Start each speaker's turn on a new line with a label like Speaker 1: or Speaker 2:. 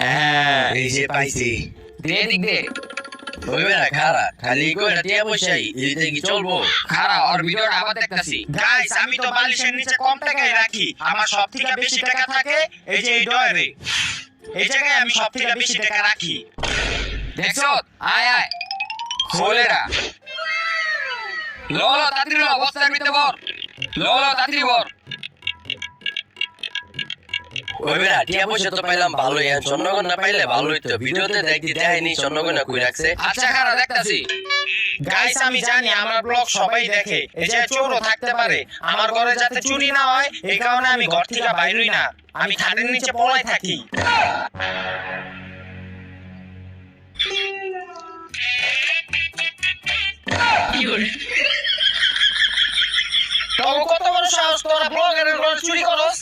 Speaker 1: হ্যাঁ
Speaker 2: এই যে পাইছি।
Speaker 1: দে দিক দে
Speaker 2: হইবে না খারা, খালি কয়টা টিয়া পয়সাই এদিকে কি চলবো?
Speaker 1: খারাপ আর ভিডিওটা আবার দেখতাছি।
Speaker 3: গাইস আমি তো বালিশের নিচে কম টাকায় রাখি, আমার সব থেকে বেশি টাকা থাকে এই যে এই ডয়ারে। এই জায়গায় আমি সব থেকে বেশি টাকা রাখি।
Speaker 1: দেখছো আয় আয় খোলেরা লো তাড়াতাড়ি লো বস্তার ভিতরে ভর লো তাড়াতাড়ি ভর
Speaker 2: হইবে না, টিয়া পয়সা তো পাইলাম ভালোই, আর চন্দ্রগণ না পাইলে ভালো হইতো। ভিডিওতে দেখতে দেয়নি চন্দ্রগণ না কই রাখছে।
Speaker 1: আচ্ছা খারাপ দেখতাছি।
Speaker 3: গাইস আমি জানি আমার ব্লগ সবাই দেখে, এই যে চোরও থাকতে পারে, আমার ঘরে যাতে চুরি না হয় এই কারণে আমি ঘর থেকে বাইরই না, আমি খাটের নিচে পলাই থাকি। তোর কত বড় সাহস, তোরা ব্লগারের ঘরে চুরি করস?